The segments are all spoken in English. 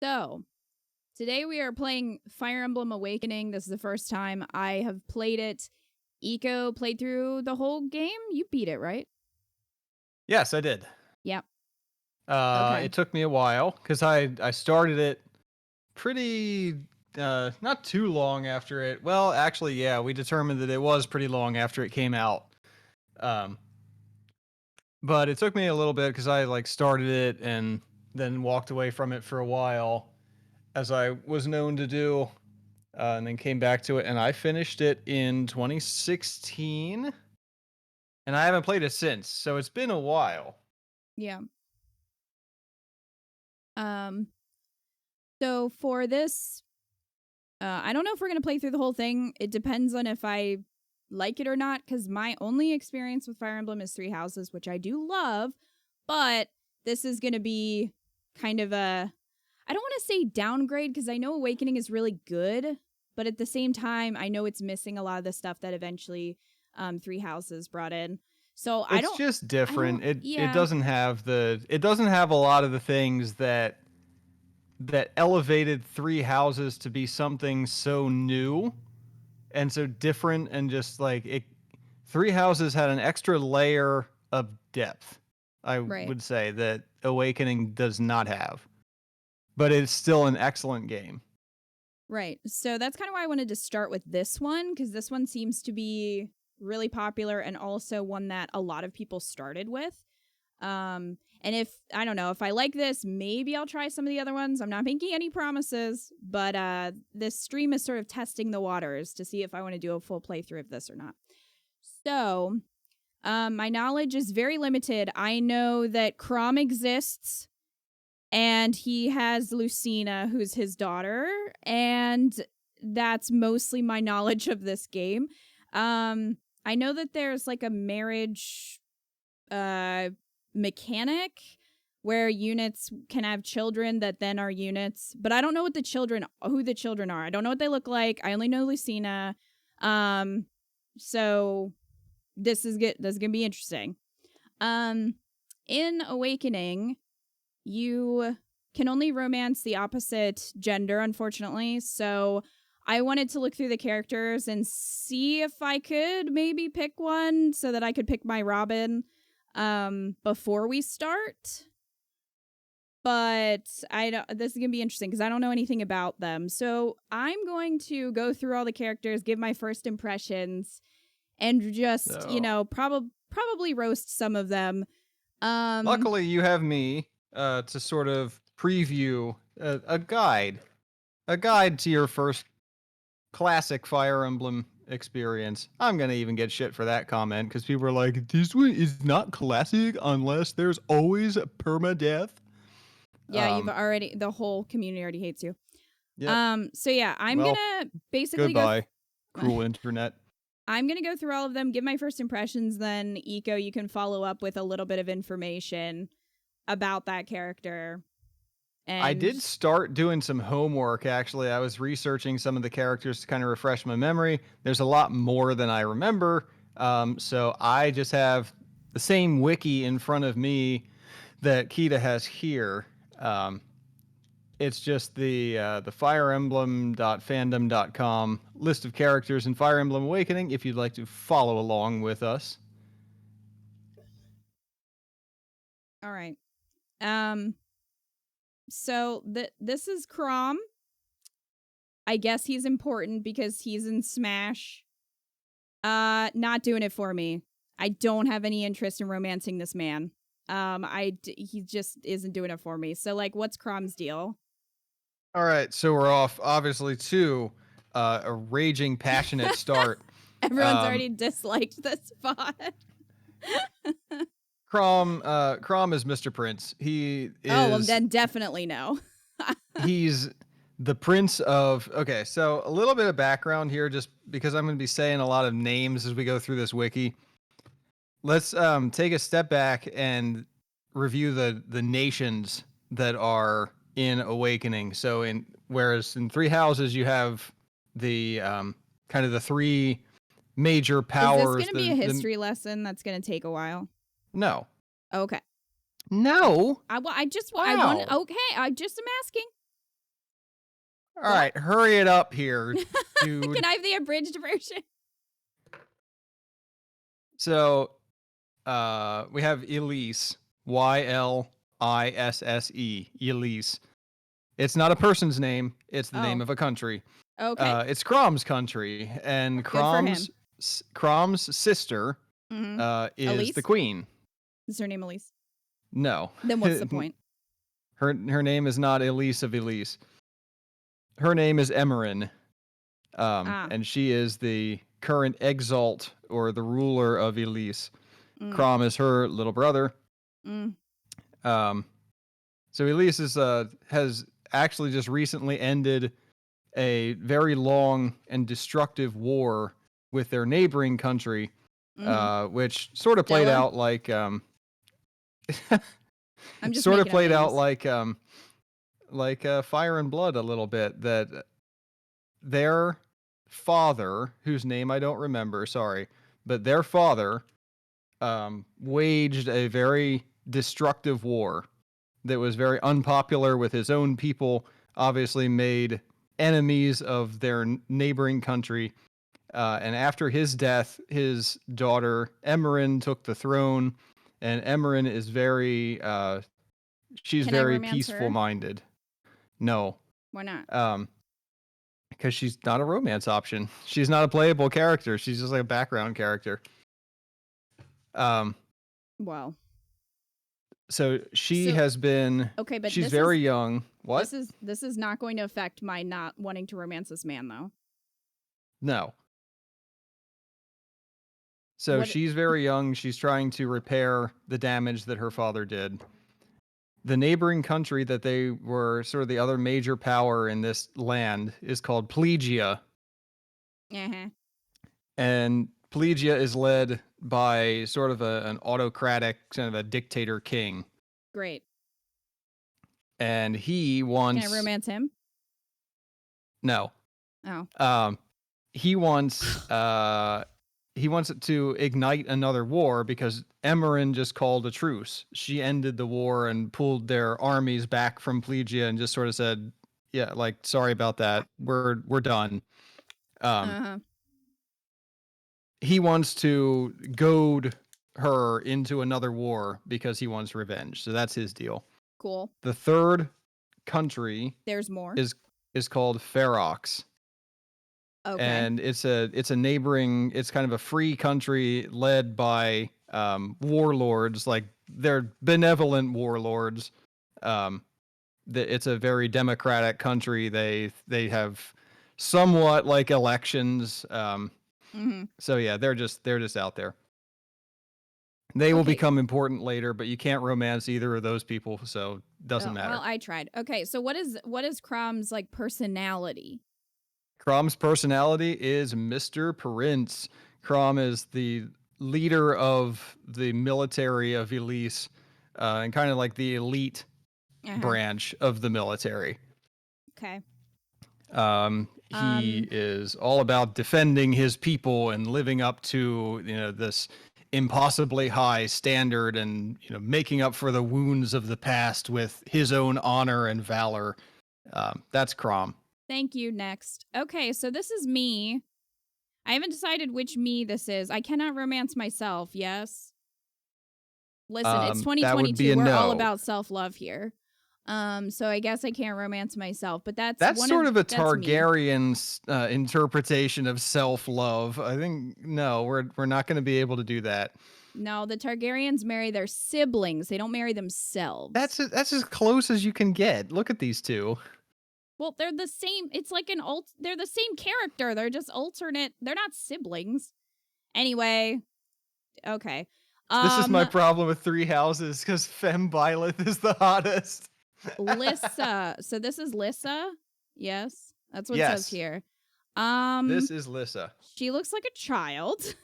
So, today we are playing Fire Emblem Awakening. This is the first time I have played it. Eco played through the whole game. You beat it, right? Yes, I did. Yep. Okay. It took me a while because I started it pretty not too long after it. Well, actually, yeah, we determined that it was pretty long after it came out. Um, but it took me a little bit because I started it and then walked away from it for a while, as I was known to do, and then came back to it, and I finished it in 2016, and I haven't played it since. So it's been a while. Yeah. So for this, I don't know if we're going to play through the whole thing. It depends on if I like it or not, because my only experience with Fire Emblem is Three Houses, which I do love, but this is going to be kind of a, I don't want to say downgrade, because I know Awakening is really good, but at the same time, I know it's missing a lot of the stuff that eventually Three Houses brought in. So It's just different. It yeah, doesn't have a lot of the things that elevated Three Houses to be something so new and so different, and just like it, Three Houses had an extra layer of depth, I right. would say, that Awakening does not have. But it's still an excellent game. Right. So that's kind of why I wanted to start with this one, because this one seems to be really popular and also one that a lot of people started with. And if I don't know, if I like this, maybe I'll try some of the other ones. I'm not making any promises, but this stream is sort of testing the waters to see if I want to do a full playthrough of this or not. So, my knowledge is very limited. I know that Crom exists, and he has Lucina, who's his daughter, and that's mostly my knowledge of this game. I know that there's like a marriage mechanic where units can have children that then are units, but I don't know who the children are. I don't know what they look like. I only know Lucina. So this is good. This is gonna be interesting. In Awakening, you can only romance the opposite gender, unfortunately. So I wanted to look through the characters and see if I could maybe pick one so that I could pick my Robin before we start. But this is going to be interesting because I don't know anything about them. So I'm going to go through all the characters, give my first impressions, and just, probably roast some of them. Luckily, you have me to sort of preview a guide to your first classic Fire Emblem experience. I'm gonna even get shit for that comment because people are like, "This one is not classic unless there's always permadeath." Yeah, the whole community already hates you. Yep. So yeah, I'm Well, gonna basically goodbye, cruel internet. I'm gonna go through all of them, give my first impressions, then Eco, you can follow up with a little bit of information about that character. And I did start doing some homework, actually. I was researching some of the characters to kind of refresh my memory. There's a lot more than I remember. So I just have the same wiki in front of me that Kita has here. It's just the fireemblem.fandom.com list of characters in Fire Emblem Awakening if you'd like to follow along with us. all right. So this is Crom. I guess he's important because he's in Smash. Not doing it for me. I don't have any interest in romancing this man. He just isn't doing it for me. So like, what's Crom's deal? All right, so we're off, obviously, to a raging, passionate start. Everyone's already disliked this spot. Crom is Mr. Prince. He is. Oh, well, then definitely no. He's the prince of. Okay, so a little bit of background here, just because I'm going to be saying a lot of names as we go through this wiki. Let's take a step back and review the nations that are in Awakening. So whereas in Three Houses you have the kind of the three major powers. Is this going to be a history lesson that's going to take a while? No. Okay. No. I'm asking. All right, hurry it up here, dude. Can I have the abridged version? So, we have Elise, Ylisse, Elise. It's not a person's name; it's the name of a country. Okay. It's Crom's country, and Good for him. Crom's sister is Elise? the queen. Is her name Elise? No. Then what's the point? Her name is not Elise of Elise. Her name is Emerin. And she is the current exalt or the ruler of Elise. Crom is her little brother. So Elise has actually just recently ended a very long and destructive war with their neighboring country, which sort of played out like I'm just sort of played out like Fire and Blood a little bit. That their father, whose name I don't remember, sorry, but their father waged a very destructive war that was very unpopular with his own people, obviously made enemies of their neighboring country. And after his death, his daughter Emerin took the throne, and Emerin is very she's very peaceful minded. No. Why not? Because she's not a romance option. She's not a playable character. She's just like a background character. Well. So she has been. Okay, but she's very young. What? This is not going to affect my not wanting to romance this man, though. No. So she's very young. She's trying to repair the damage that her father did. The neighboring country that they were sort of the other major power in this land is called Plegia. And Plegia is led by sort of an autocratic, kind of a dictator king. Great. And he wants... Can I romance him? No. Oh. He wants it to ignite another war because Emerin just called a truce. She ended the war and pulled their armies back from Plegia and just sort of said, yeah, like, sorry about that. We're done. He wants to goad her into another war because he wants revenge. So that's his deal. Cool. The third country there's more is called Ferox. Okay. And it's a neighboring, it's kind of a free country led by warlords, like they're benevolent warlords. It's a very democratic country. They have somewhat like elections. So yeah, they're just out there. They will become important later, but you can't romance either of those people, so doesn't matter. Well, I tried. Okay, so what is Crom's like personality? Crom's personality is Mr. Prince. Crom is the leader of the military of Elise, and kind of like the elite branch of the military. Okay. He is all about defending his people and living up to, this impossibly high standard and, making up for the wounds of the past with his own honor and valor. That's Crom. Thank you. Next. Okay, so this is me. I haven't decided which me this is. I cannot romance myself, yes? Listen, it's 2022. We're all about self-love here. So I guess I can't romance myself, but that's sort of a Targaryen's interpretation of self-love. I think no, we're not going to be able to do that. No, the Targaryens marry their siblings. They don't marry themselves. That's as close as you can get. Look at these two. Well, they're the same. It's like they're the same character. They're just alternate. They're not siblings. Anyway, okay. This is my problem with Three Houses because Femme Byleth is the hottest. Lissa. So this is Lissa? Yes. That's what it says here. This is Lissa. She looks like a child.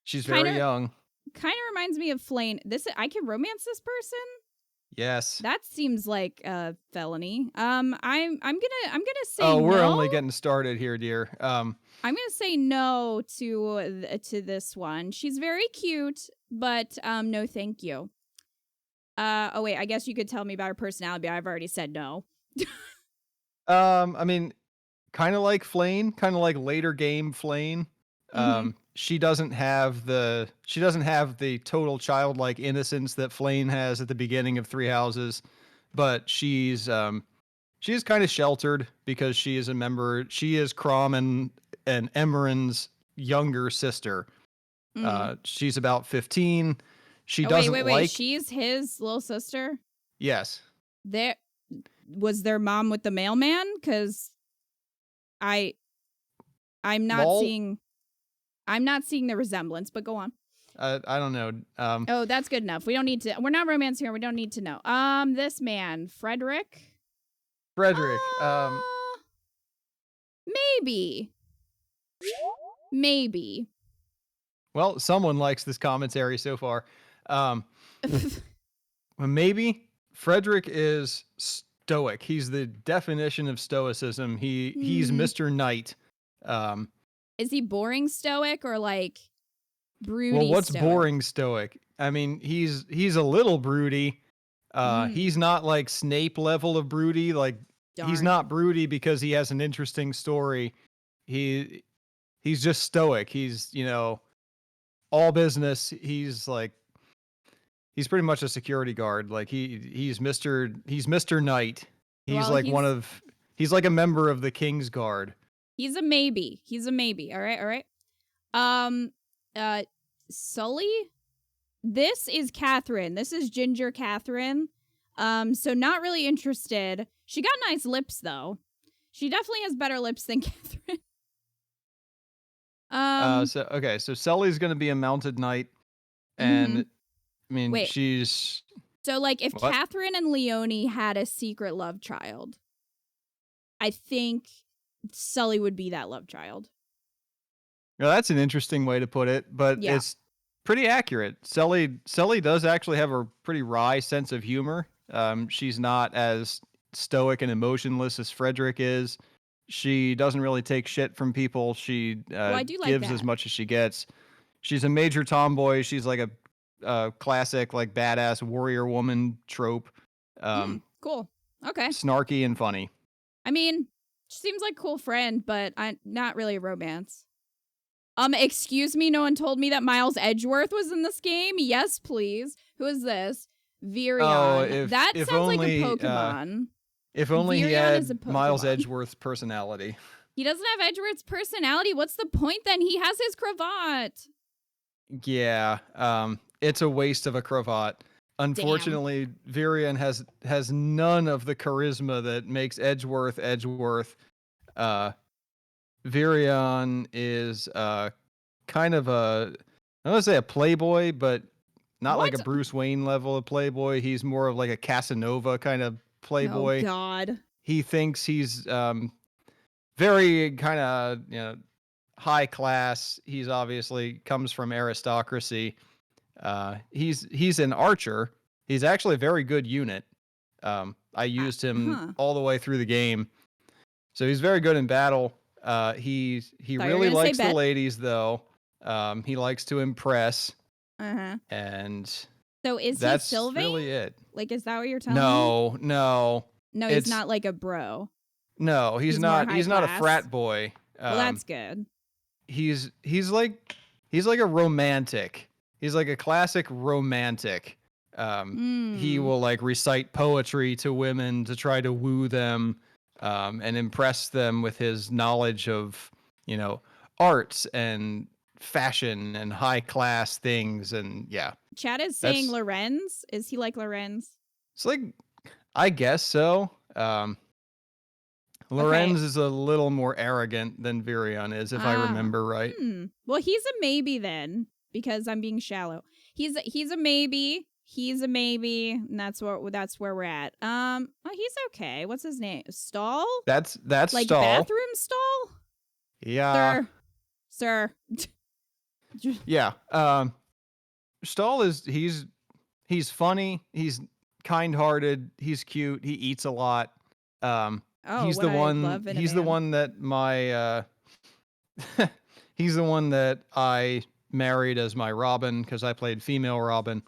She's very young. Kind of reminds me of Flane. I can romance this person? Yes. That seems like a felony. I'm gonna say no. Oh, we're only getting started here, dear. I'm gonna say no to this one. She's very cute, but no thank you. Oh wait, I guess you could tell me about her personality, but I've already said no. I mean, kind of like Flane, kind of like later game Flane. Mm-hmm. She doesn't have the total childlike innocence that Flane has at the beginning of Three Houses, but she's kind of sheltered because she is a member. She is Crom and Emmeren's younger sister. Mm. She's about 15. She Oh wait, doesn't wait, wait. like. She's his little sister. Yes. There was their mom with the mailman, because I I'm not Lol. seeing I'm not seeing the resemblance. But go on. I don't know. Oh, that's good enough. We don't need to. We're not romance here. We don't need to know. This man, Frederick. Frederick. Maybe. Maybe. Well, someone likes this commentary so far. Maybe Frederick is stoic. He's the definition of stoicism. He's Mr. Knight. Is he boring stoic or like broody? Well, what's stoic? boring stoic? I mean, he's a little broody. He's not like Snape level of broody. Like he's not broody because he has an interesting story. He's just stoic. He's, all business. He's pretty much a security guard. Like he's Mr. Knight. He's like a member of the King's Guard. He's a maybe. All right. Sully? This is Catherine. This is Ginger Catherine. So not really interested. She got nice lips though. She definitely has better lips than Catherine. So Sully's gonna be a mounted knight, and I mean Wait. she's so like if what? Catherine and Leonie had a secret love child, I think Sully would be that love child. Well, that's an interesting way to put it, but it's pretty accurate. Sully does actually have a pretty wry sense of humor. She's not as stoic and emotionless as Frederick is. She doesn't really take shit from people. She gives as much as she gets. She's a major tomboy. She's like a classic like badass warrior woman trope. Cool. Okay. Snarky and funny. I mean, she seems like a cool friend, but not really a romance. Excuse me, no one told me that Miles Edgeworth was in this game. Yes, please. Who is this? Virion. Oh, that sounds like a Pokemon. If only he Virion had Miles Edgeworth's personality. He doesn't have Edgeworth's personality. What's the point then? He has his cravat. Yeah, it's a waste of a cravat. Unfortunately, Virion has none of the charisma that makes Edgeworth. Virion is kind of I don't want to say a playboy, but not like a Bruce Wayne level of playboy. He's more of like a Casanova kind of playboy. Oh God. He thinks he's very kind of high class. He's obviously comes from aristocracy. He's an archer. He's actually a very good unit. I used him all the way through the game, so he's very good in battle. He really likes the ladies though. He likes to impress. And so is that's he Sylvain? Really it. Like, is that what you're telling me? No, he's not like a bro. No, he's not. He's not a frat boy. Well, that's good. He's like a romantic. He's like a classic romantic. He will like recite poetry to women to try to woo them, and impress them with his knowledge of, arts and fashion and high class things. And yeah. Chad is saying Lorenz. Is he like Lorenz? It's like, I guess so. Lorenz is a little more arrogant than Virion is, if I remember right. Well, he's a maybe then, because I'm being shallow. He's a maybe. He's a maybe, and that's where we're at. He's okay. What's his name? Stall? That's like Stall. Bathroom Stall? Yeah. Sir. Yeah. Stall he's funny. He's kind-hearted. He's cute. He eats a lot. He's the one that my he's the one that I married as my Robin because I played female Robin.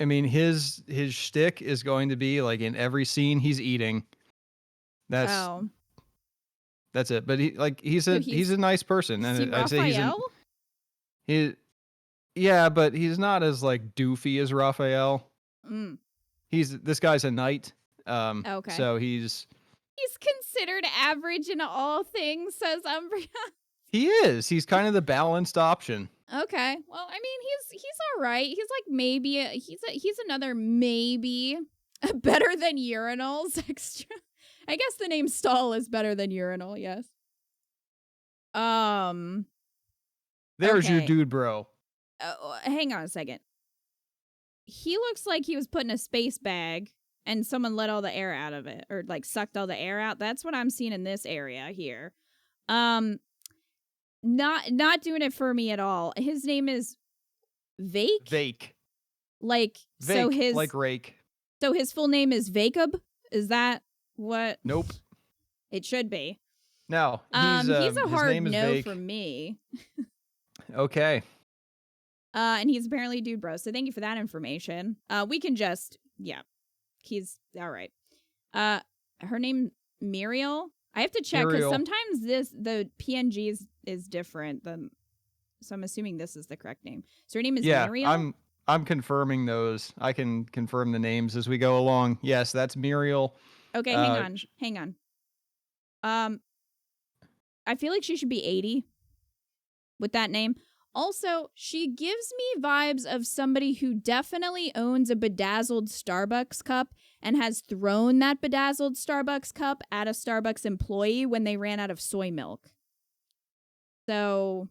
I mean, his shtick is going to be like in every scene he's eating. That's Oh, it. But he's so a nice person, is he and I'd say Raphael? yeah, but he's not as like doofy as Raphael. Mm, This guy's a knight. okay. So he's considered average in all things, says Umbria. He's kind of the balanced option. Okay. Well, I mean, he's all right. He's like maybe he's another maybe better than urinals extra. I guess the name stall is better than urinal. Yes. There's your okay. dude, bro. Hang on a second. He looks like he was put in a space bag and someone let all the air out of it, or like sucked all the air out. That's what I'm seeing in this area here. Not doing it for me at all. His name is Vake. Vake. Like Vake, so his like rake. So his full name is Vacob? Is that what? Nope. It should be. No. He's a his hard name is no Vake. for me. Okay. And he's apparently a dude bro. So thank you for that information. We can just he's all right. Her name Muriel. I have to check because sometimes the PNG is different than. So I'm assuming this is the correct name. So her name is Muriel. I'm confirming those. I can confirm the names as we go along. Yes, that's Muriel. Okay, hang on. I feel like she should be 80 with that name. Also, she gives me vibes of somebody who definitely owns a bedazzled Starbucks cup and has thrown that bedazzled Starbucks cup at a Starbucks employee when they ran out of soy milk. So,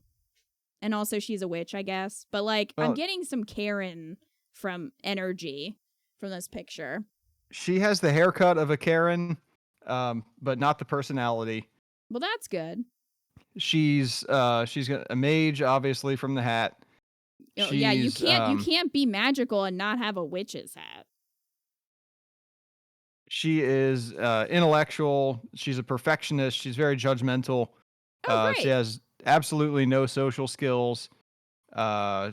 and also she's a witch, I guess. But like, I'm getting some Karen from energy from this picture. She has the haircut of a Karen, but not the personality. Well, that's good. She's got a mage, obviously, from the hat. Yeah, you can't be magical and not have a witch's hat. She is intellectual. She's a perfectionist. She's very judgmental. Great. She has absolutely no social skills.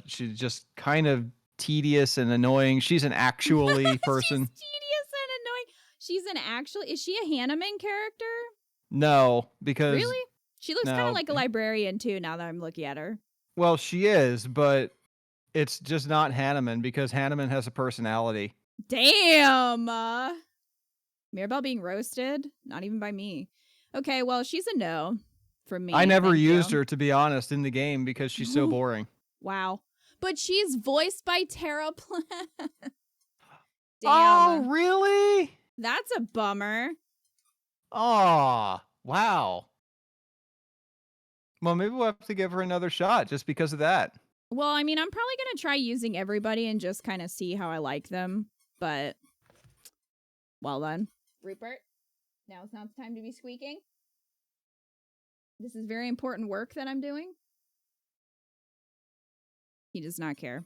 She's just kind of tedious and annoying. She's an actually person. She's tedious and annoying. She's an actually. Is she a Hanneman character? No, because really, she looks kind of like a librarian too. Now that I'm looking at her. Well, she is, but it's just not Hanneman because Hanneman has a personality. Damn. Mirabelle being roasted? Not even by me. Okay, well, she's a no from me. I never used her, to be honest, in the game because she's so boring. Wow. But she's voiced by Tara Platt. Damn. Oh, really? That's a bummer. Oh, wow. Well, maybe we'll have to give her another shot just because of that. Well, I mean, I'm probably going to try using everybody and just kind of see how I like them. But, well then. Rupert, now's not the time to be squeaking. This is very important work that I'm doing. He does not care.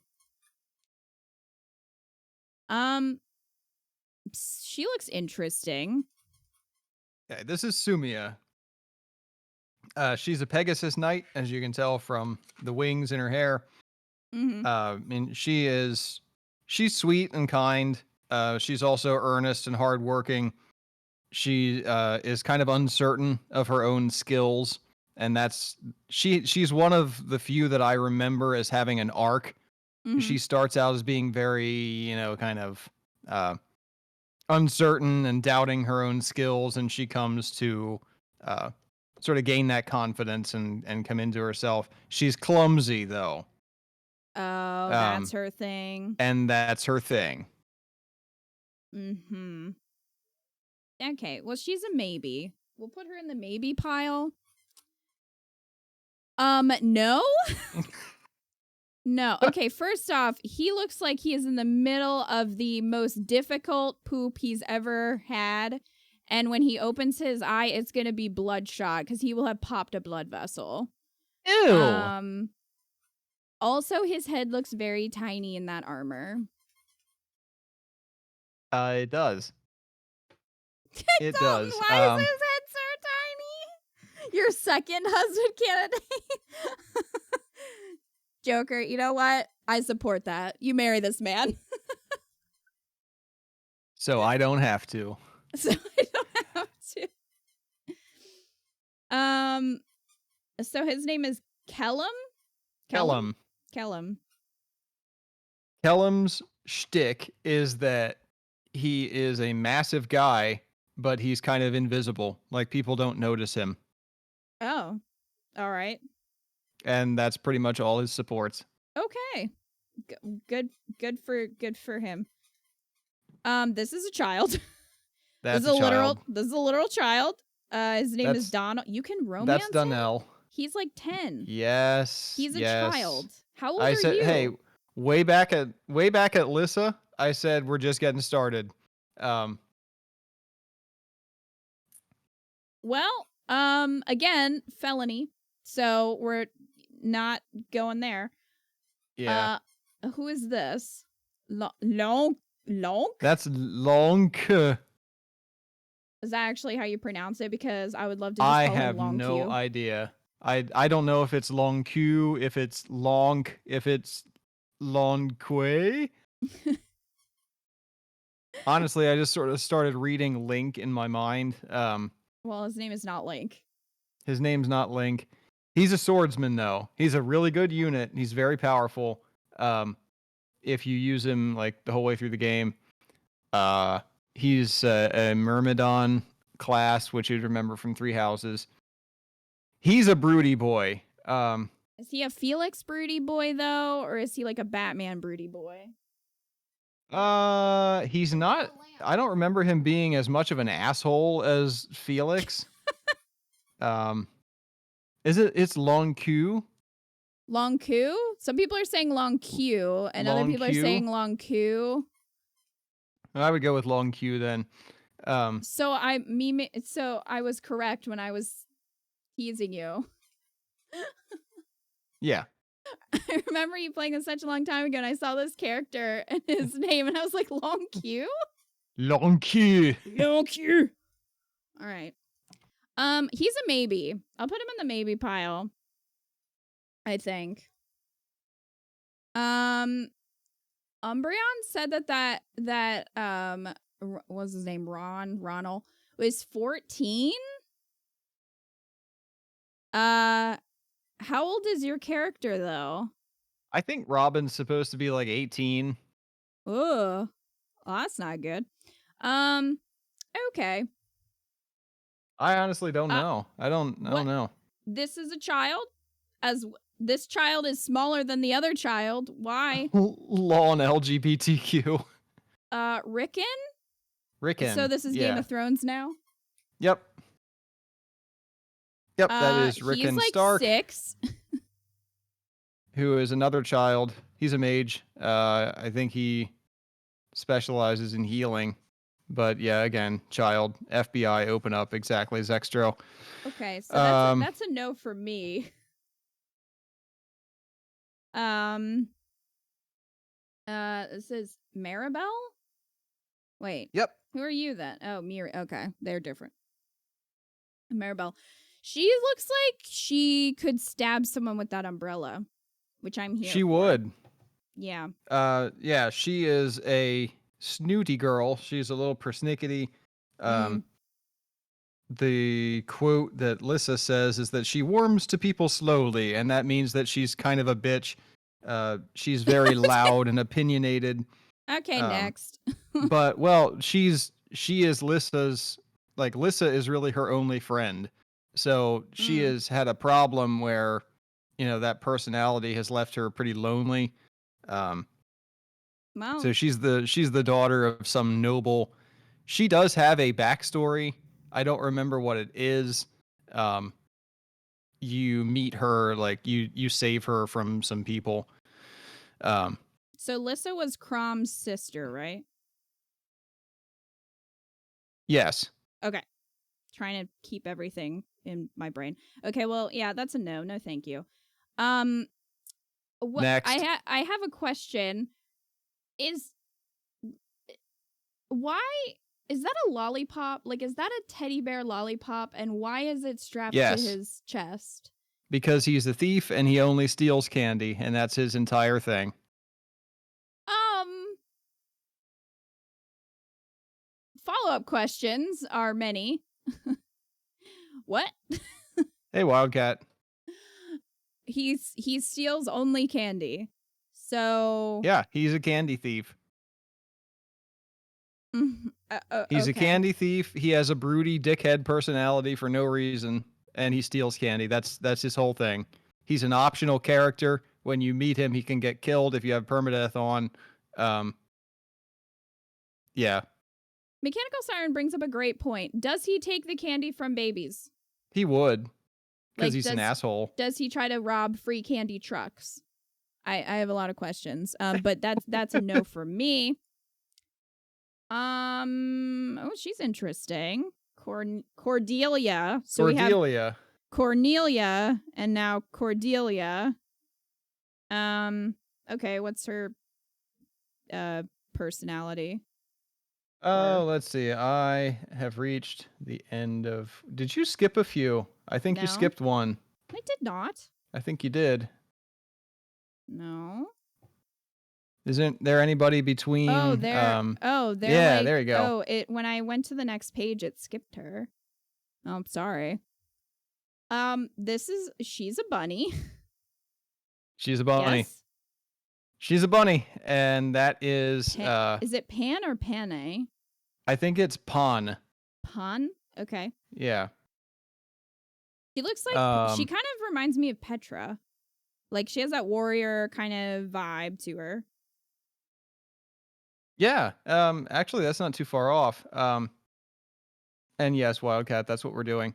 She looks interesting. Okay, this is Sumia. She's a Pegasus Knight, as you can tell from the wings in her hair. Mm-hmm. And she's sweet and kind. She's also earnest and hardworking. She is kind of uncertain of her own skills, and she's one of the few that I remember as having an arc. Mm-hmm. She starts out as being very, kind of uncertain and doubting her own skills, and she comes to sort of gain that confidence and come into herself. She's clumsy, though. Oh, that's her thing. And that's her thing. Mm-hmm. Okay, well, she's a maybe. We'll put her in the maybe pile. No? No. Okay, first off, he looks like he is in the middle of the most difficult poop he's ever had. And when he opens his eye, it's going to be bloodshot because he will have popped a blood vessel. Ew. Also, his head looks very tiny in that armor. It does. It does. Why is his head so tiny? Your second husband candidate? Joker, you know what? I support that. You marry this man. So I don't have to. So I don't have to. So his name is Kellum? Kellum. Kellum. Kellum's shtick is that he is a massive guy, but he's kind of invisible. Like people don't notice him. Oh. All right. And that's pretty much all his supports. Okay. Good for him. This is a child. That's this is a child. This is a literal child. His name is Donald. You can romance That's Donnell. He's like 10. Yes. He's a child. How old I are said, you? hey, way back at Lissa, I said we're just getting started. Well, again, felony. So we're not going there. Yeah. Who is this? Lonk? That's Lonk. Is that actually how you pronounce it? Because I would love to just I call him have Long no Q. idea. I don't know if it's Long Q, if it's Long, if it's Long Quay. Honestly, I just sort of started reading Link in my mind. Well, his name is not Link. His name's not Link. He's a swordsman, though. He's a really good unit. He's very powerful. If you use him like the whole way through the game, he's a Myrmidon class, which you'd remember from Three Houses. He's a broody boy. Is he a Felix broody boy though, or is he like a Batman broody boy? He's not. I don't remember him being as much of an asshole as Felix. It's Long Q? Long Q? Some people are saying Long Q, and Long other people Q? are saying Long Q. I would go with Long Q then. So I was correct when I was teasing you. Yeah. I remember you playing this such a long time ago, and I saw this character and his name, and I was like, Long Q? Long Q. Long Q. All right. He's a maybe. I'll put him in the maybe pile, I think. Umbreon said that what was his name? Ronald was 14. How old is your character though? I think Robin's supposed to be like 18. Ugh. Well, that's not good. Okay. I honestly don't know. I don't know. This is a child. As this child is smaller than the other child. Why? Law on LGBTQ. Rickon? Rickon. So this is Game of Thrones now? Yep. Yep, that is Rickon he's like Stark. 6. Who is another child. He's a mage. I think he specializes in healing. But yeah, again, child. FBI, open up, exactly, Zextro. Okay, so that's a no for me. This is Maribel? Wait. Yep. Who are you then? Oh, Miri. Okay, they're different. Maribel. She looks like she could stab someone with that umbrella, which I'm here She for. would. Yeah. Yeah, she is a snooty girl. She's a little persnickety. The quote that Lissa says is that she warms to people slowly, and that means that she's kind of a bitch. She's very loud and opinionated. Okay, next. But well, she is Lissa's, like, Lissa is really her only friend. So she has had a problem where, that personality has left her pretty lonely. Wow. So she's the daughter of some noble. She does have a backstory. I don't remember what it is. You meet her, like you save her from some people. So Lissa was Crom's sister, right? Yes. Okay. Trying to keep everything in my brain. Okay, well, yeah, that's a no. No, thank you. Next. I have a question. Why is that a lollipop? Like, is that a teddy bear lollipop? And why is it strapped to his chest? Because he's a thief and he only steals candy, and that's his entire thing. follow-up questions are many. What? Hey, Wildcat. He steals only candy. So Yeah, he's a candy thief. He's a okay. candy thief. He has a broody dickhead personality for no reason, and he steals candy. That's his whole thing. He's an optional character. When you meet him, he can get killed if you have permadeath on. Yeah, Mechanical Siren brings up a great point. Does he take the candy from babies? he would, because Like, he's an asshole. Does he try to rob free candy trucks? I have a lot of questions. But that's a no for me. Oh, she's interesting. Cordelia. So we have Cornelia and now Cordelia. Okay, what's her personality? Oh, let's see. I have reached the end of. Did you skip a few? I think you No. skipped one. I did not. I think you did. No. Isn't there anybody between? Oh, there. Yeah, like, there you go. Oh, when I went to the next page, it skipped her. Oh, I'm sorry. She's a bunny. She's a bunny. Yes? She's a bunny, and that is is it Pan or Pane? I think it's Pawn. Pan? Okay. Yeah. She looks like she kind of reminds me of Petra. Like she has that warrior kind of vibe to her. Yeah. Actually that's not too far off. And yes, Wildcat, that's what we're doing.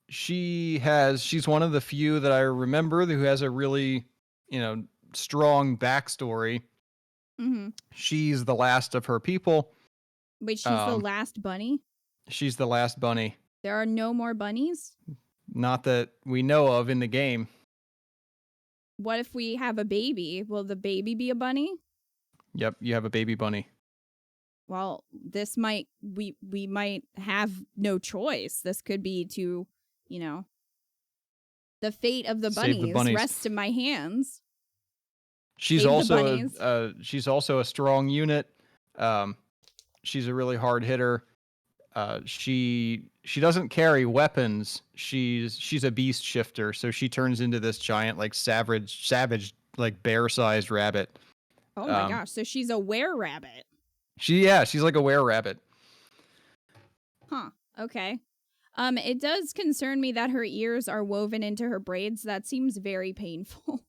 She's one of the few that I remember who has a really, strong backstory. Mm-hmm. She's the last of her people. Wait, she's the last bunny? She's the last bunny. There are no more bunnies? Not that we know of in the game. What if we have a baby? Will the baby be a bunny? Yep, you have a baby bunny. Well, this might we might have no choice. This could be to, the fate of the bunnies rests in my hands. She's also a strong unit. She's a really hard hitter. She doesn't carry weapons. She's a beast shifter, so she turns into this giant like savage like bear-sized rabbit. Oh my gosh, so she's a were-rabbit. She's like a were-rabbit. Huh. Okay. It does concern me that her ears are woven into her braids. That seems very painful.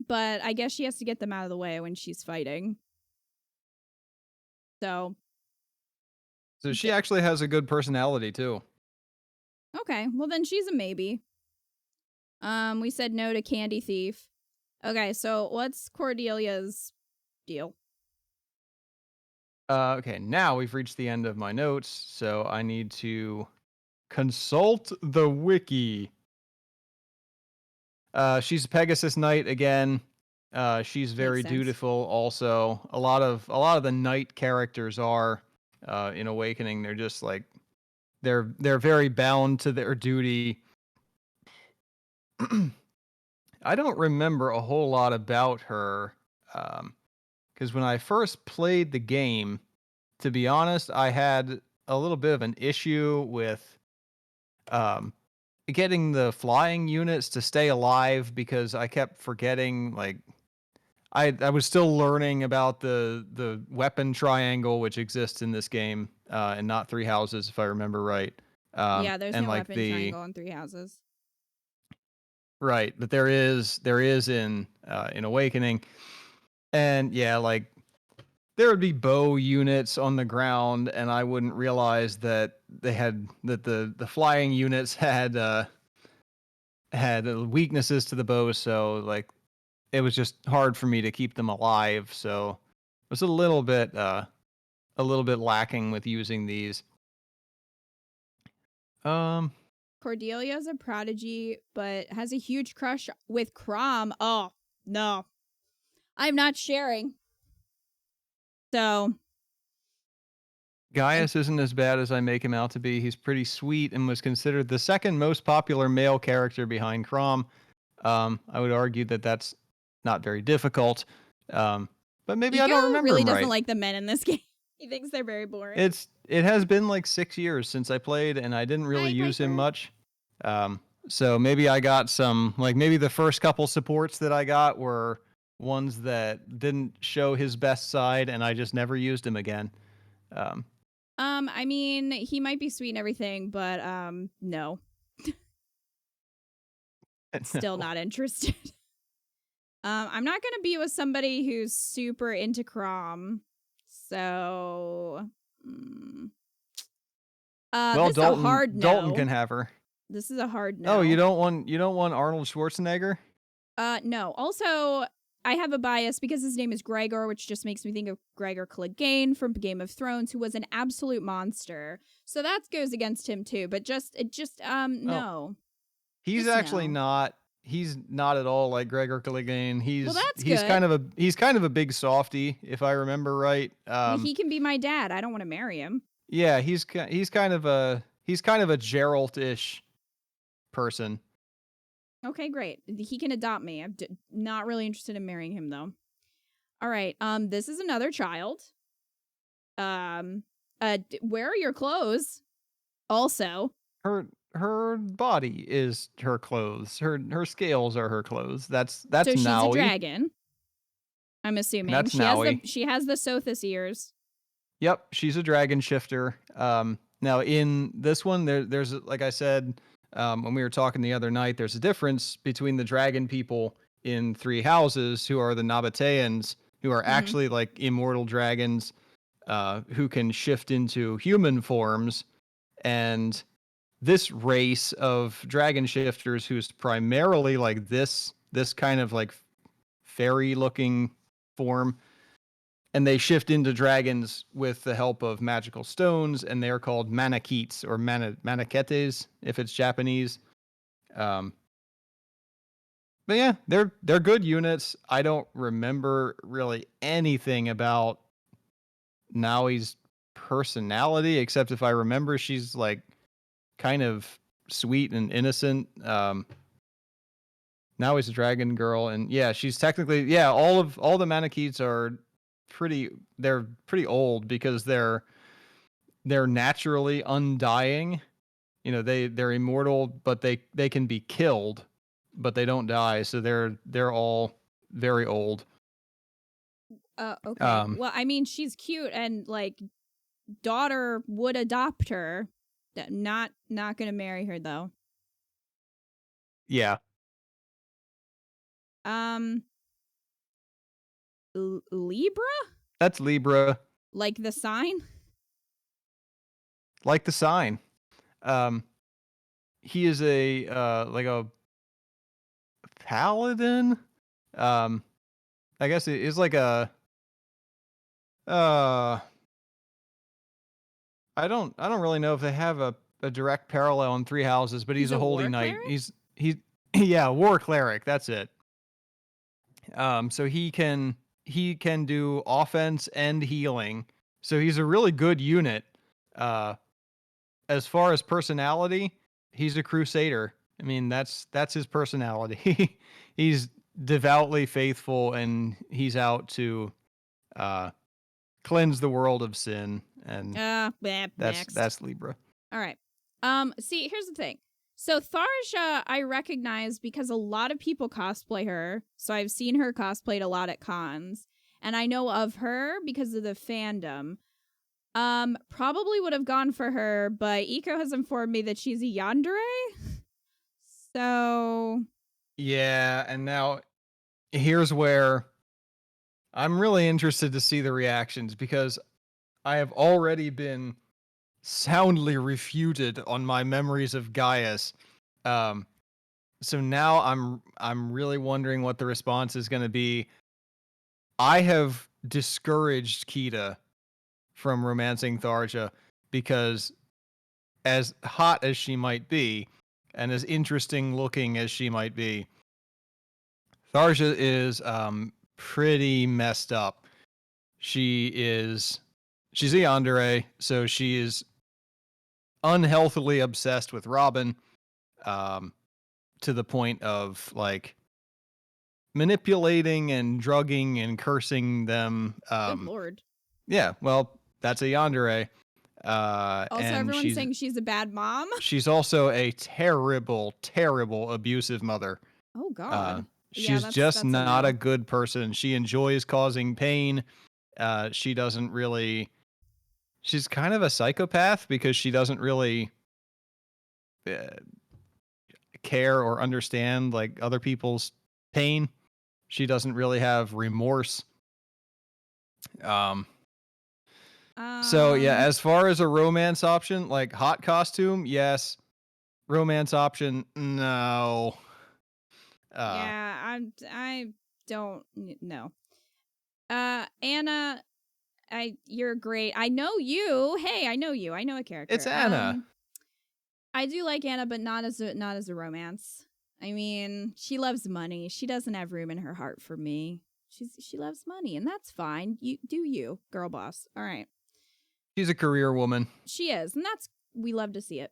But I guess she has to get them out of the way when she's fighting. So she actually has a good personality too. Okay, well then she's a maybe. We said no to Candy Thief. Okay, so what's Cordelia's deal? Okay, now we've reached the end of my notes, so I need to consult the wiki. She's a Pegasus Knight again. She's very dutiful. Also, a lot of the knight characters are in Awakening. They're just like they're very bound to their duty. I don't remember a whole lot about her, because when I first played the game, to be honest, I had a little bit of an issue with getting the flying units to stay alive because I kept forgetting, like, I was still learning about the weapon triangle which exists in this game, and not Three Houses, if I remember right. Yeah, there's no weapon triangle in Three Houses. Right, but there is in Awakening, and yeah, like there would be bow units on the ground, and I wouldn't realize that the flying units had weaknesses to the bow, so like it was just hard for me to keep them alive. So it was a little bit lacking with using these. Cordelia's a prodigy, but has a huge crush with Crom. Oh, no. I'm not sharing. So. Gaius isn't as bad as I make him out to be. He's pretty sweet and was considered the second most popular male character behind Crom. I would argue that that's not very difficult. But maybe Iko I don't remember really him doesn't right. like the men in this game. He thinks they're very boring. It has been like 6 years since I played, and I didn't really use him much. So maybe I got some, like maybe the first couple supports that I got were ones that didn't show his best side, and I just never used him again. I mean, he might be sweet and everything, but no. Still not interested. I'm not gonna be with somebody who's super into Crom. So Well, this is a hard no. Dalton can have her. This is a hard no. Oh, you don't want Arnold Schwarzenegger? No. Also, I have a bias because his name is Gregor, which just makes me think of Gregor Clegane from Game of Thrones, who was an absolute monster. So that goes against him too. But no. He's just actually no. not. He's not at all like Gregor Clegane. He's good. kind of a big softy, if I remember right. He can be my dad. I don't want to marry him. Yeah, he's kind of a Geralt-ish person. Okay, great. He can adopt me. I'm not really interested in marrying him though. All right. This is another child. Where are your clothes? Also, her body is her clothes. Her scales are her clothes. That's so she's Naui. a dragon. I'm assuming That's she has the Sothis ears. Yep, she's a dragon shifter. Now in this one, there's like I said when we were talking the other night, there's a difference between the dragon people in Three Houses, who are the Nabateans, who are actually like immortal dragons, who can shift into human forms, and this race of dragon shifters who's primarily like this kind of like fairy looking form, and they shift into dragons with the help of magical stones, and they're called manaketes or manaketes if it's Japanese. But yeah, they're good units. I don't remember really anything about Naui's personality, except if I remember she's like kind of sweet and innocent. Now he's a dragon girl, and yeah, she's technically all the manaketes are pretty old because they're naturally undying. You know, they're immortal, but they can be killed, but they don't die, so they're all very old. Okay. Well, I mean, she's cute, and like daughter would adopt her. Not gonna marry her though. Yeah. Libra? That's Libra. Like the sign? Like the sign. He is a like a paladin. I guess it is like a I don't really know if they have a direct parallel in Three Houses, but he's a holy knight. He's yeah, war cleric, that's it. So he can do offense and healing. So he's a really good unit. As far as personality, he's a crusader. I mean, that's his personality. He's devoutly faithful, and he's out to cleanse the world of sin. And that's Libra. All right. See, here's the thing. So Tharja, I recognize because a lot of people cosplay her. So I've seen her cosplayed a lot at cons, and I know of her because of the fandom. Probably would have gone for her, but Iko has informed me that she's a yandere. So yeah, and now here's where I'm really interested to see the reactions, because I have already been soundly refuted on my memories of Gaius. So now I'm really wondering what the response is going to be. I have discouraged Kita from romancing Tharja because, as hot as she might be and as interesting looking as she might be, Tharja is pretty messed up. She's a yandere, so she is unhealthily obsessed with Robin, to the point of like manipulating and drugging and cursing them. Good lord. Yeah, well, that's a yandere. Also, And everyone's saying she's a bad mom. she's also a terrible, terrible abusive mother. Oh God. She's just not a good person. She enjoys causing pain. She doesn't really. She's kind of a psychopath because she doesn't really care or understand like other people's pain. She doesn't really have remorse. So yeah, as far as a romance option, like hot costume, yes. Romance option, no. Yeah, I don't know. Anna, you're great. I know you. Hey, I know you. I know a character. It's Anna. I do like Anna, but not as a romance. I mean, she loves money. She doesn't have room in her heart for me. She loves money, and that's fine. You do you, girl boss. All right. She's a career woman. She is, and we love to see it.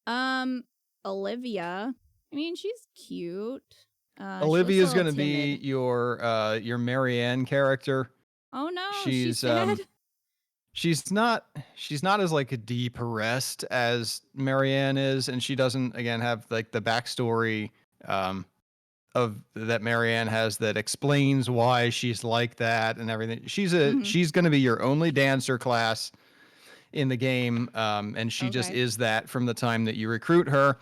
Olivia. I mean, she's cute. Olivia's gonna be your Marianne character. Oh no, she's sad. She's not as like depressed as Marianne is, and she doesn't again have like the backstory of that Marianne has that explains why she's like that and everything. She's gonna be your only dancer class in the game, and she just is that from the time that you recruit her.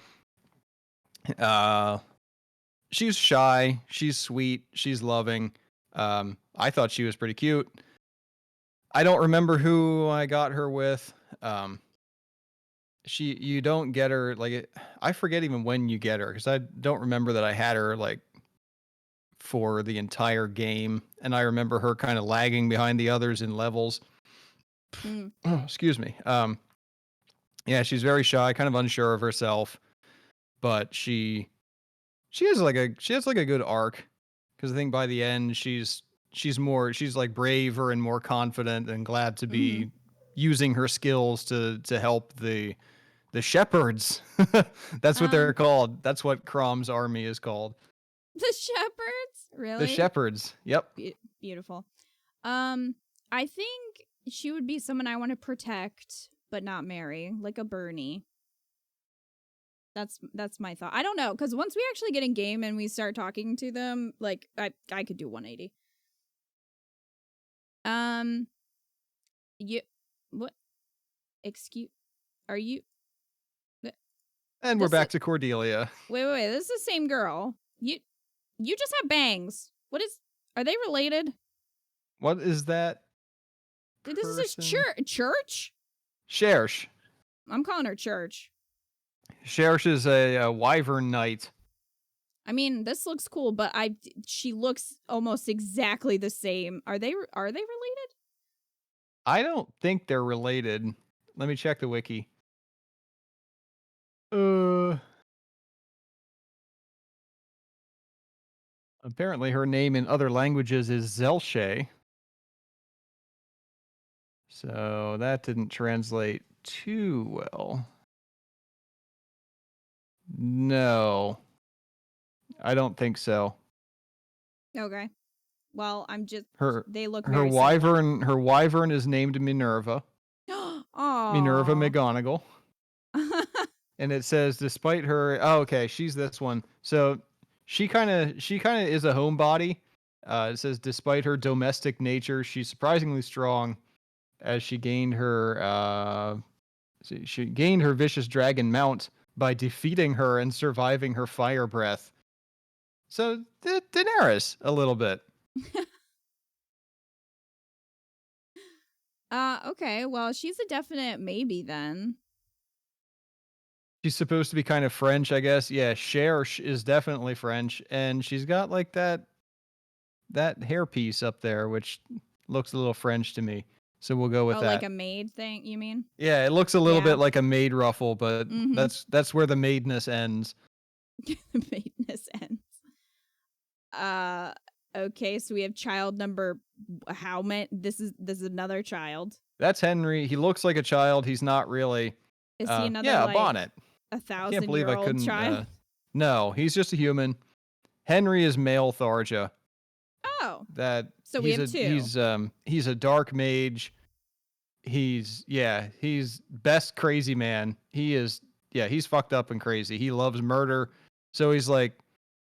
She's shy, she's sweet, she's loving. I thought she was pretty cute. I don't remember who I got her with. You don't get her like I forget even when you get her because I don't remember that I had her like for the entire game, and I remember her kind of lagging behind the others in levels. Oh, excuse me. Yeah, she's very shy, kind of unsure of herself, but she has like a good arc because I think by the end she's like braver and more confident and glad to be using her skills to help the shepherds. That's what they're called. That's what Crom's army is called. The shepherds? Really? The shepherds. Yep. Beautiful. I think she would be someone I want to protect but not marry, like a Bernie. That's my thought. I don't know, because once we actually get in game and we start talking to them, like I could do 180. You what? Excuse? Are you? And we're back to Cordelia. Wait. This is the same girl. You just have bangs. Are they related? What is that? This is a church? Shersh. I'm calling her church. Shersh is a wyvern knight. I mean, this looks cool, but she looks almost exactly the same. Are they related? I don't think they're related. Let me check the wiki. Apparently her name in other languages is Zelshe. So that didn't translate too well. No. I don't think so. Okay. Well, they look her wyvern similar. Her wyvern is named Minerva. Minerva McGonagall. And it says despite her she's this one. So she kind of is a homebody. It says despite her domestic nature, she's surprisingly strong as she gained her vicious dragon mount by defeating her and surviving her fire breath. So Daenerys a little bit. Okay. Well, she's a definite maybe then. She's supposed to be kind of French, I guess. Yeah, Cherche is definitely French, and she's got like that hairpiece up there, which looks a little French to me. So we'll go with that. Like a maid thing, you mean? Yeah, it looks a little bit like a maid ruffle, but that's where the maidness ends. The maidness ends. Okay, so we have child number how many? This is another child. That's Henry. He looks like a child. He's not really. Is he another a bonnet? 1,000-year-old child? No, he's just a human. Henry is male Tharja. Oh, That so we have two. He's a dark mage. He's best crazy man. He's fucked up and crazy. He loves murder. So he's like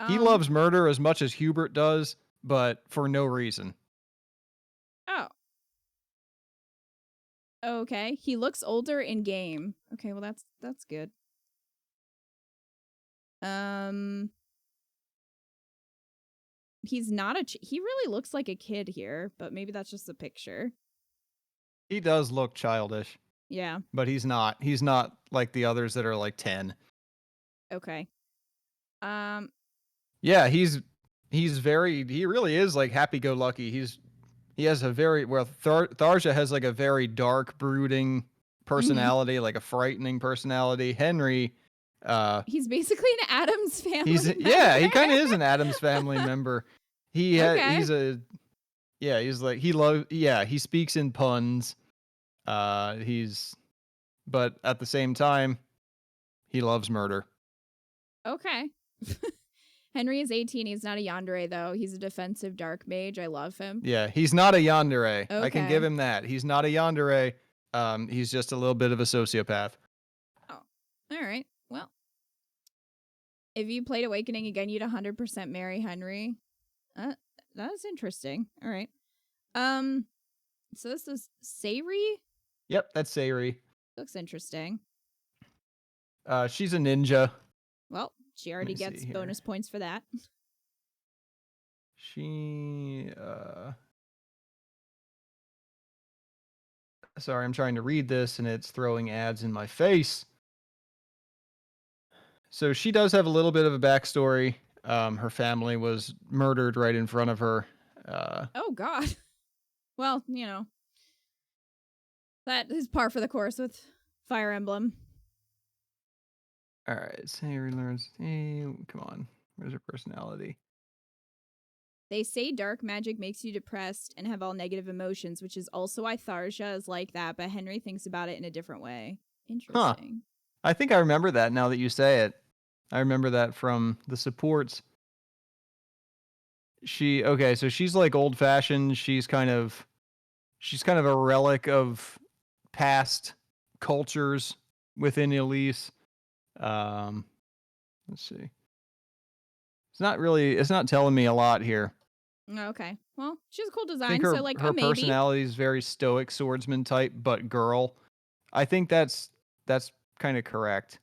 he loves murder as much as Hubert does, but for no reason. Oh. Okay. He looks older in game. Okay, well that's good. He's not he really looks like a kid here, but maybe that's just a picture. He does look childish. Yeah. But he's not. He's not like the others that are like 10. Okay. Yeah, he really is like happy-go-lucky. He has a very Tharja has like a very dark, brooding personality, like a frightening personality. Henry, he's basically an Addams family member. Yeah, he kind of is an Addams family member. He Okay. he speaks in puns. But at the same time, he loves murder. Okay. Henry is 18. He's not a yandere, though. He's a defensive dark mage. I love him. Yeah, he's not a yandere. Okay. I can give him that. He's not a yandere. He's just a little bit of a sociopath. Oh, all right. Well, if you played Awakening again, you'd 100% marry Henry. That's interesting. All right. So this is Sayri? Yep, that's Sayri. Looks interesting. She's a ninja. Well, she already gets bonus points for that. Sorry, I'm trying to read this and it's throwing ads in my face. So she does have a little bit of a backstory. Her family was murdered right in front of her. Oh, God. Well, that is par for the course with Fire Emblem. All right, Sayri learns. Hey, come on. Where's her personality? They say dark magic makes you depressed and have all negative emotions, which is also why Tharja is like that, but Henry thinks about it in a different way. Interesting. Huh. I think I remember that now that you say it. I remember that from the supports. So she's like old-fashioned. She's kind of a relic of past cultures within Elise. Let's see. It's not telling me a lot here. Okay. Well, she has a cool design, I think her, so like her maybe. personality is very stoic swordsman type, but girl. I think that's kind of correct.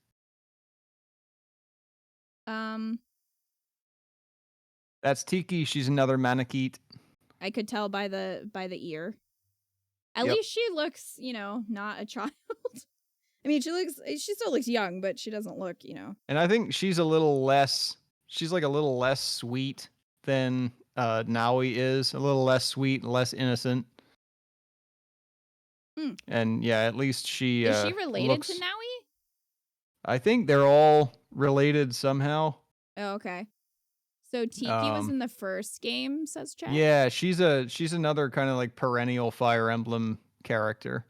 That's Tiki. She's another Manakite. I could tell by the ear. At least she looks, not a child. I mean, she still looks young, but she doesn't look, And I think she's a little less sweet than Naui is. A little less sweet, less innocent. And yeah, at least she is she related to Naui? I think they're all related somehow. Oh, okay. So Tiki was in the first game, says chat. Yeah, she's another kind of like perennial Fire Emblem character.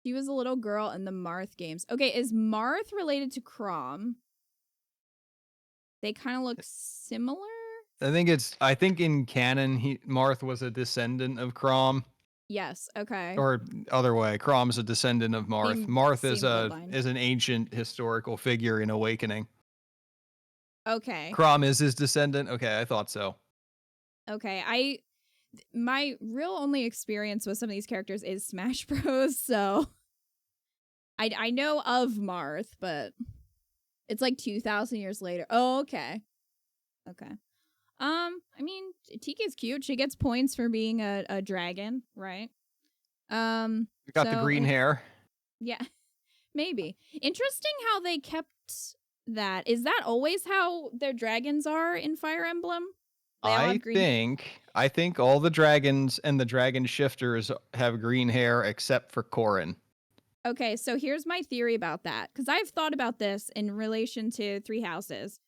She was a little girl in the Marth games. Okay, is Marth related to Chrom? They kind of look similar. I think in canon, Marth was a descendant of Chrom. Yes. Okay. Or other way, Chrom's a descendant of Marth. Marth is an ancient historical figure in Awakening. Okay. Chrom is his descendant. Okay, I thought so. Okay, my real only experience with some of these characters is Smash Bros. So I know of Marth, but it's like 2,000 years later. Oh, okay. Okay. I mean, Tiki's cute. She gets points for being a dragon, right? You got the green hair. Yeah, maybe. Interesting how they kept that. Is that always how their dragons are in Fire Emblem? I think all the dragons and the dragon shifters have green hair except for Corrin. Okay, so here's my theory about that, because I've thought about this in relation to Three Houses.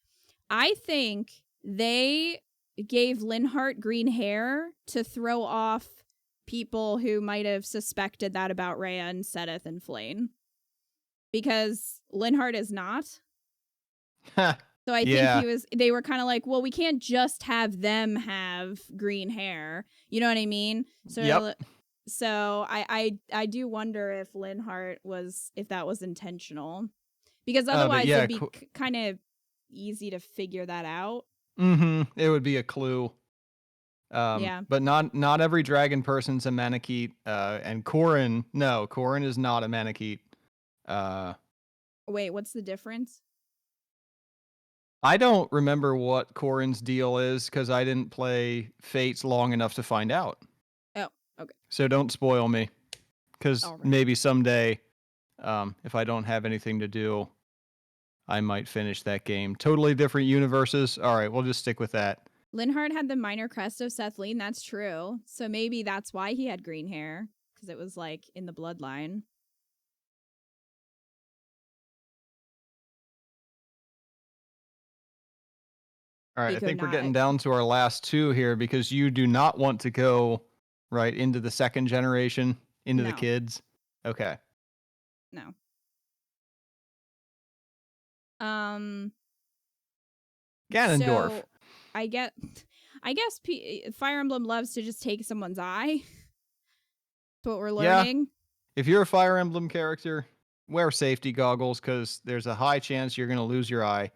I think they gave Linhardt green hair to throw off people who might have suspected that about Rhea and Seteth and Flayn. Because Linhardt is not. So So I Yeah. think they were kind of like, well, we can't just have them have green hair. You know what I mean? Yep. So I do wonder if if that was intentional, because But otherwise yeah, it'd be kind of easy to figure that out. It would be a clue. Yeah. But not every dragon person's a Manakete. And Corrin is not a Manakete. Wait, what's the difference? I don't remember what Corrin's deal is because I didn't play Fates long enough to find out. Oh, okay. So don't spoil me, because All right. maybe someday, if I don't have anything to do, I might finish that game. Totally different universes. All right, we'll just stick with that. Linhardt had the minor crest of Seth Lean. That's true. So maybe that's why he had green hair, because it was like in the bloodline. All right, I think we're getting down to our last two here, because you do not want to go right into the second generation, into the kids. Okay. No. Ganondorf. So I guess Fire Emblem loves to just take someone's eye. That's what we're learning. Yeah. If you're a Fire Emblem character, wear safety goggles, because there's a high chance you're going to lose your eye.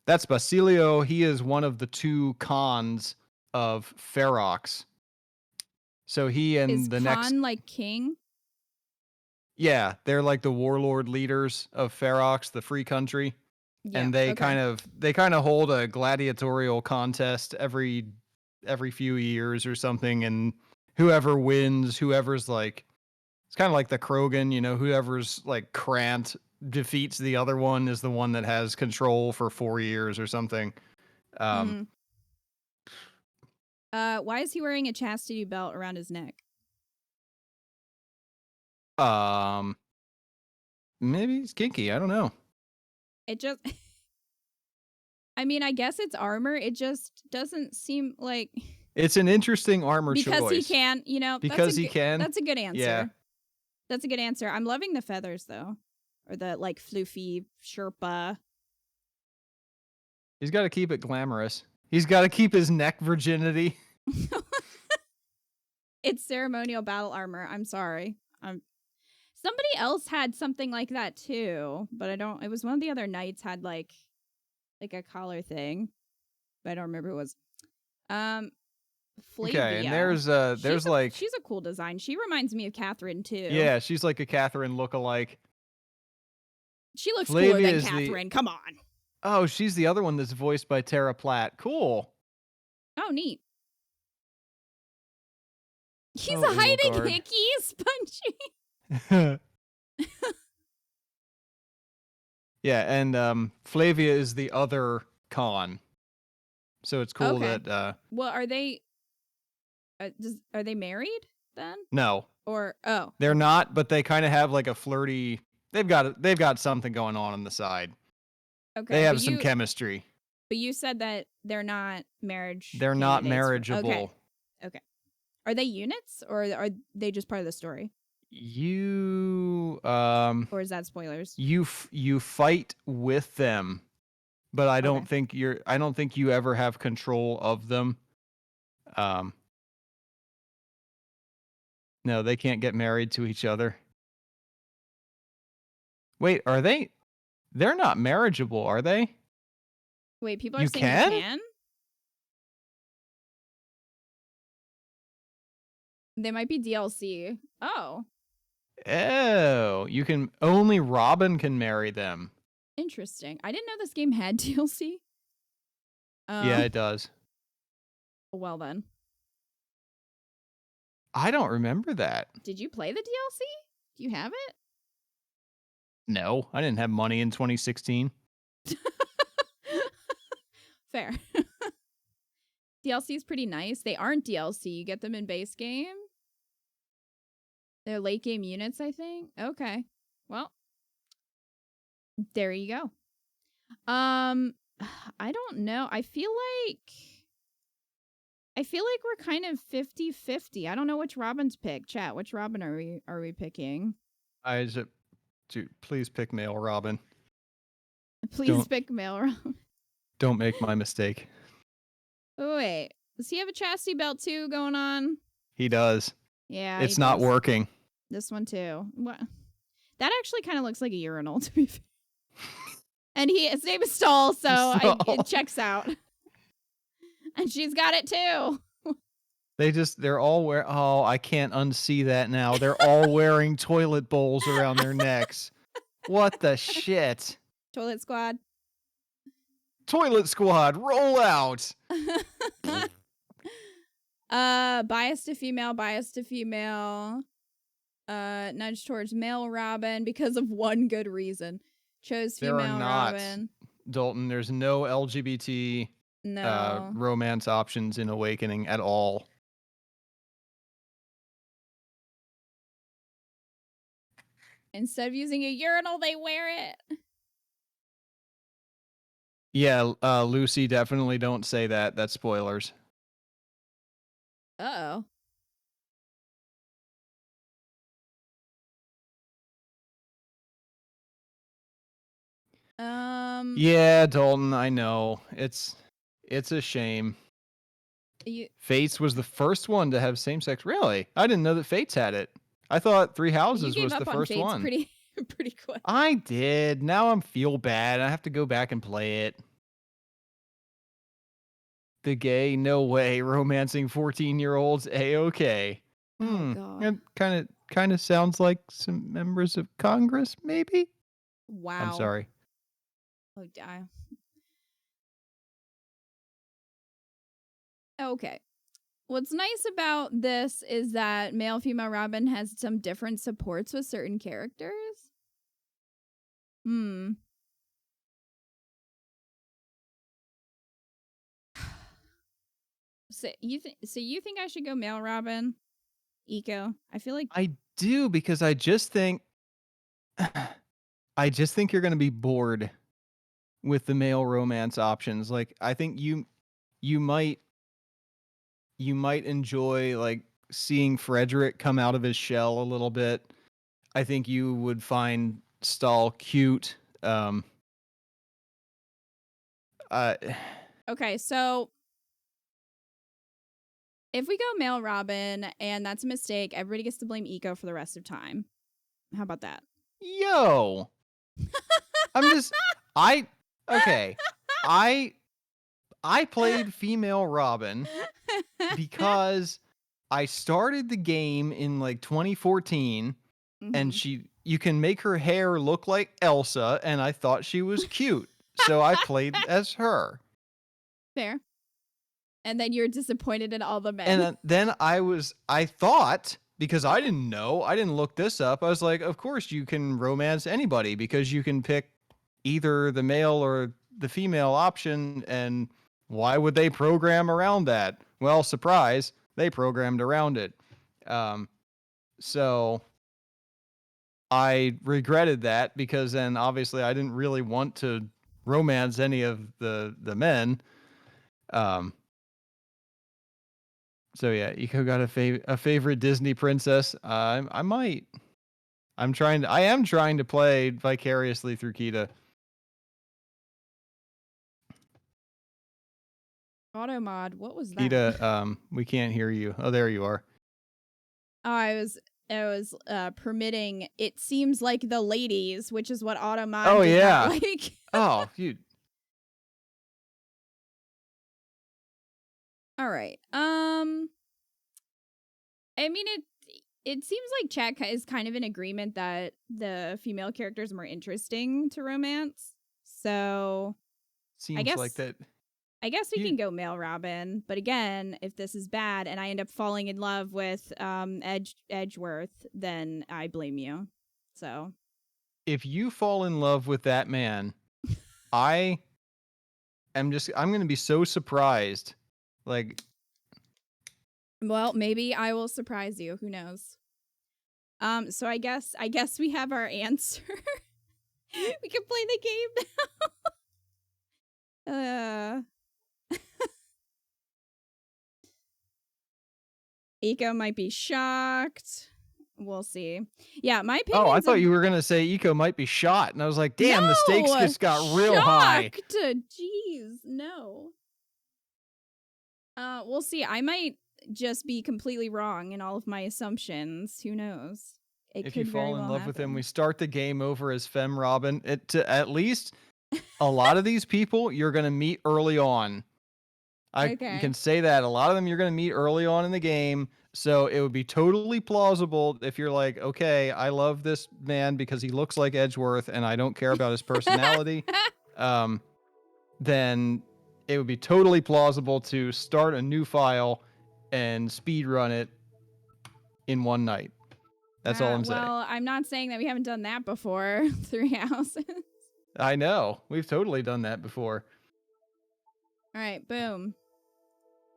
That's Basilio. He is one of the two Khans of Ferox. So he and Is the Khan next, like king? yeah, they're like the warlord leaders of Ferox, the free country. Yeah, and they kind of hold a gladiatorial contest every few years or something, and whoever wins, whoever's like, it's kind of like the Krogan, whoever's like Krant defeats the other one is the one that has control for 4 years or something. Why is he wearing a chastity belt around his neck? Maybe he's kinky. I don't know. It just I mean, I guess it's armor. It just doesn't seem like it's an interesting armor choice. Because he can, Because he can. That's a good answer. Yeah. That's a good answer. I'm loving the feathers though, or the like floofy Sherpa. He's got to keep it glamorous. He's got to keep his neck virginity. It's ceremonial battle armor. I'm sorry. Somebody else had something like that too, but I don't. It was one of the other knights had like a collar thing, but I don't remember who it was. Flavia. Okay, and there's she's a cool design. She reminds me of Catherine too. Yeah, she's like a Catherine lookalike. She looks cooler than Catherine. Come on. Oh, she's the other one that's voiced by Tara Platt. Cool. Oh, neat. He's a hiding hickey, Spongy. Yeah, and Flavia is the other Khan. So it's cool that. Well, are they married then? No. Or they're not, but they kind of have like a flirty. They've got something going on the side. Okay. They have some chemistry. But you said that they're not marriage. They're not marriageable. Okay. Are they units, or are they just part of the story? Or is that spoilers? You fight with them, but I don't think you ever have control of them. No, they can't get married to each other. Wait, are they? They're not marriageable, are they? Wait, people are saying you can? They might be DLC. Oh, you can. Only Robin can marry them. Interesting. I didn't know this game had DLC. Yeah, it does. Well then. I don't remember that. Did you play the DLC? Do you have it? No, I didn't have money in 2016. Fair. DLC is pretty nice. They aren't DLC. You get them in base game. They're late game units, I think. Okay. Well, there you go. I don't know. I feel like we're kind of 50-50. I don't know which Robin to pick. Chat, which Robin are we picking? Please pick male Robin. Please pick male Robin. Don't make my mistake. Oh, wait. Does he have a chastity belt too going on? He does. Yeah, It's he not does. working. This one too. What? That actually kind of looks like a urinal, to be fair. And his name is Stall, so it checks out. And she's got it too. They're all oh, I can't unsee that now. They're all wearing toilet bowls around their necks. What the shit? Toilet Squad. Toilet Squad, roll out. Bias to female, nudge towards male Robin because of one good reason. Chose female there are not, Robin. Dalton, there's no LGBT romance options in Awakening at all. Instead of using a urinal, they wear it. Yeah, Lucy, definitely don't say that. That's spoilers. Uh-oh. Yeah, Dalton, I know. It's a shame. Fates was the first one to have same-sex. Really? I didn't know that Fates had it. I thought Three Houses was the first one. Pretty quick. I did. Now I'm feel bad. I have to go back and play it. The gay, no way, romancing 14-year-olds, A-okay. Oh god. It kind of sounds like some members of Congress, maybe? Wow. I'm sorry. Oh, die. Okay. What's nice about this is that male female Robin has some different supports with certain characters. So you think I should go male Robin? Eco? I feel like I do, because I just think you're going to be bored with the male romance options. Like, I think you might enjoy like seeing Frederick come out of his shell a little bit. I think you would find Stahl cute. okay, so if we go male Robin and that's a mistake, everybody gets to blame Eco for the rest of time. How about that? Yo. Okay. I played female Robin because I started the game in like 2014 and you can make her hair look like Elsa, and I thought she was cute. So I played as her. Fair. And then you're disappointed in all the men. And then I thought, because I didn't know, I didn't look this up, I was like, of course you can romance anybody because you can pick either the male or the female option, and why would they program around that? Well, surprise, they programmed around it. So I regretted that, because then obviously I didn't really want to romance any of the men. So yeah, Eco got a favorite Disney princess. I might. I am trying to play vicariously through Kita. Auto mod, what was that? Kita, we can't hear you. Oh, there you are. Oh, I was permitting it seems like the ladies, which is what auto mod did not like. Oh, you. All right. I mean, it seems like chat is kind of in agreement that the female character is more interesting to romance. So Seems like that. I guess we can go male Robin, but again, if this is bad and I end up falling in love with Edgeworth, then I blame you. So if you fall in love with that man, I'm going to be so surprised. Like, well, maybe I will surprise you. Who knows? So I guess we have our answer. We can play the game now. Eco might be shocked. We'll see. Yeah, my Oh, I opinions thought of you were gonna say Eco might be shot, and I was like, damn, the stakes No! just got real high. Shocked! Jeez, no. We'll see. I might just be completely wrong in all of my assumptions. Who knows? It If you could very fall in well love with him, happen. we start the game over as Femme Robin. At least a lot of these people you're gonna meet early on. I Okay. can say that a lot of them you're gonna meet early on in the game. So it would be totally plausible if you're like, okay, I love this man because he looks like Edgeworth and I don't care about his personality. Then it would be totally plausible to start a new file and speed run it in one night. That's all I'm saying. Well, I'm not saying that we haven't done that before. 3 houses. I know. We've totally done that before. All right, boom.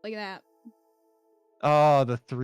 Look at that. Oh, the 3